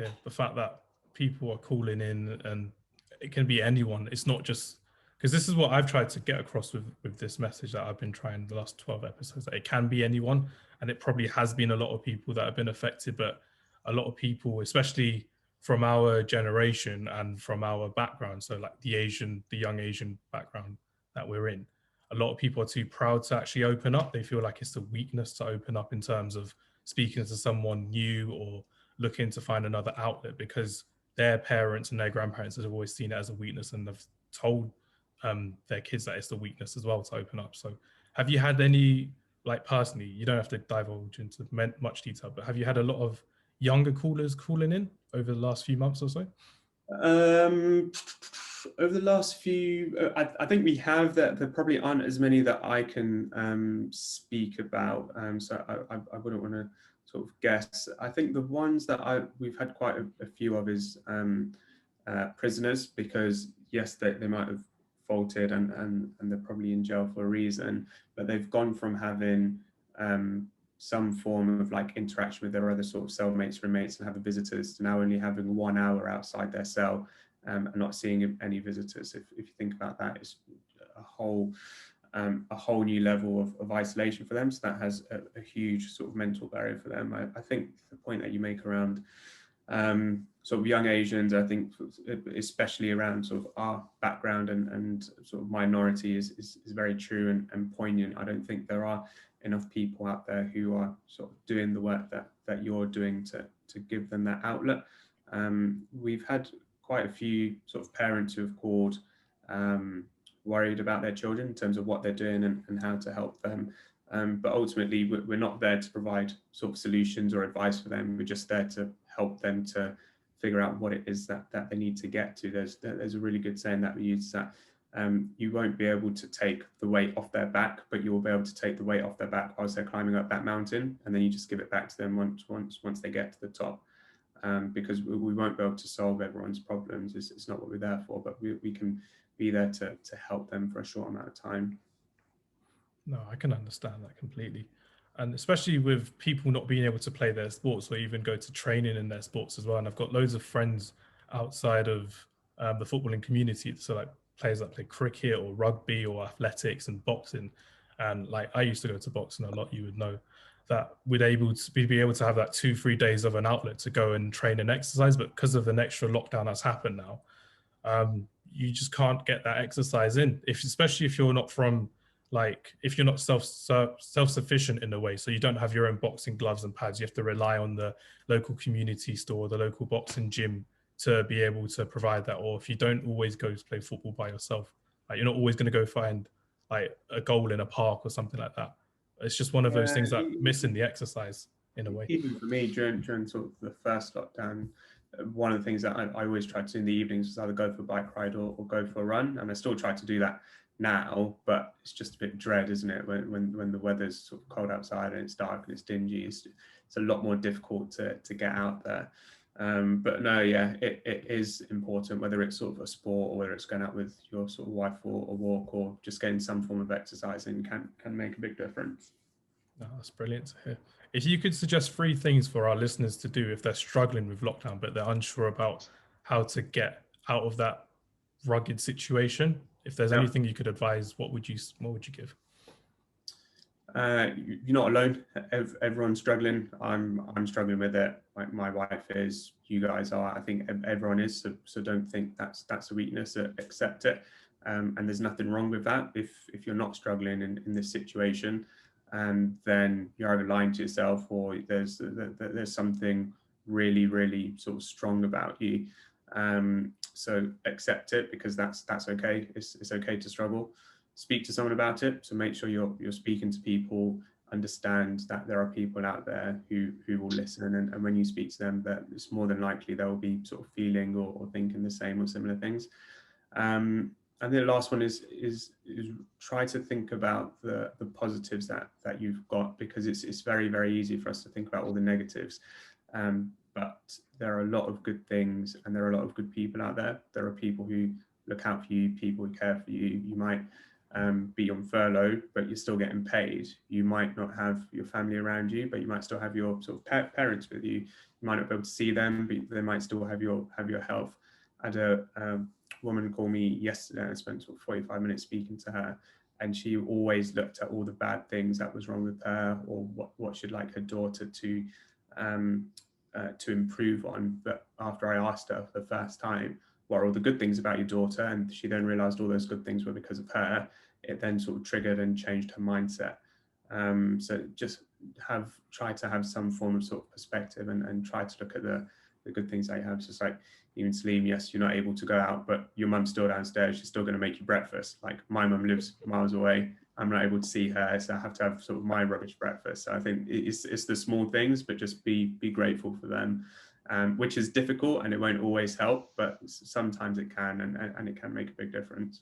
hear. The fact that people are calling in, and it can be anyone. It's not just because this is what I've tried to get across with this message that I've been trying the last 12 episodes, that it can be anyone, and it probably has been a lot of people that have been affected, but a lot of people, especially from our generation and from our background, so like the young Asian background that we're in, a lot of people are too proud to actually open up. They feel like it's a weakness to open up in terms of speaking to someone new or looking to find another outlet, because their parents and their grandparents have always seen it as a weakness, and they've told their kids that it's the weakness as well to open up. So have you had any, like personally, you don't have to divulge into much detail, but have you had a lot of younger callers calling in over the last few months or so? Over the last few, I think we have that. There probably aren't as many that I can speak about. So I wouldn't want to sort of guess. I think the ones that we've had quite a few of is prisoners, because yes, they might have faulted and they're probably in jail for a reason, but they've gone from having some form of like interaction with their other sort of cellmates, roommates, and having visitors, to now only having 1 hour outside their cell and not seeing any visitors. If you think about that, it's a whole new level of isolation for them. So that has a huge sort of mental barrier for them. I think the point that you make around sort of young Asians, I think especially around sort of our background and sort of minority is very true and poignant. I don't think there are enough people out there who are sort of doing the work that you're doing to give them that outlet. We've had quite a few sort of parents who have called worried about their children in terms of what they're doing and how to help them. But ultimately, we're not there to provide sort of solutions or advice for them. We're just there to help them to figure out what it is that they need to get to. There's a really good saying that we use, that you won't be able to take the weight off their back, but you will be able to take the weight off their back whilst they're climbing up that mountain, and then you just give it back to them once they get to the top. Because we won't be able to solve everyone's problems. It's not what we're there for, but we can be there to help them for a short amount of time. No, I can understand that completely. And especially with people not being able to play their sports or even go to training in their sports as well. And I've got loads of friends outside of the footballing community. So like players that play cricket or rugby or athletics and boxing. And like I used to go to boxing a lot, you would know, that we'd be able to have that 2-3 days of an outlet to go and train and exercise. But because of an extra lockdown that's happened now, you just can't get that exercise in, especially if you're not from, like, if you're not self-sufficient in a way, so you don't have your own boxing gloves and pads, you have to rely on the local community store, the local boxing gym to be able to provide that. Or if you don't always go to play football by yourself, like you're not always going to go find like a goal in a park or something like that. It's just one of those things that missing the exercise in a way. Even for me, during sort of the first lockdown, one of the things that I always tried to do in the evenings was either go for a bike ride or go for a run. And I still try to do that now, but it's just a bit dread, isn't it? When the weather's sort of cold outside and it's dark and it's dingy, it's a lot more difficult to get out there. But no, yeah, it is important, whether it's sort of a sport or whether it's going out with your sort of wife for a walk or just getting some form of exercise in can make a big difference. No, that's brilliant to hear. If you could suggest 3 things for our listeners to do if they're struggling with lockdown, but they're unsure about how to get out of that rugged situation, if there's anything you could advise, what would you give? You're not alone. Everyone's struggling. I'm struggling with it. My wife is. You guys are. I think everyone is. So don't think that's a weakness. Accept it. And there's nothing wrong with that. If you're not struggling in this situation, then you're either lying to yourself or there's something really, really sort of strong about you. So accept it, because that's okay. It's okay to struggle. Speak to someone about it. So make sure you're speaking to people, understand that there are people out there who will listen, and when you speak to them, that it's more than likely they'll be sort of feeling or thinking the same or similar things. And the last one is try to think about the positives that you've got, because it's very, very easy for us to think about all the negatives. But there are a lot of good things, and there are a lot of good people out there. There are people who look out for you, people who care for you. You might be on furlough, but you're still getting paid. You might not have your family around you, but you might still have your sort of parents with you. you might not be able to see them, but they might still have your health. I had a woman call me yesterday, and I spent sort of 45 minutes speaking to her, and she always looked at all the bad things that was wrong with her, or what she'd like her daughter to improve on. But after I asked her for the first time, what are all the good things about your daughter, and she then realized all those good things were because of her, it then sort of triggered and changed her mindset. So just try to have some form of sort of perspective, and try to look at the good things that you have. It's just like, even Salim, yes, you're not able to go out, but your mum's still downstairs. She's still going to make you breakfast. Like, my mum lives miles away. I'm not able to see her, so I have to have sort of my rubbish breakfast. So I think it's the small things, but just be grateful for them, which is difficult, and it won't always help, but sometimes it can, and it can make a big difference.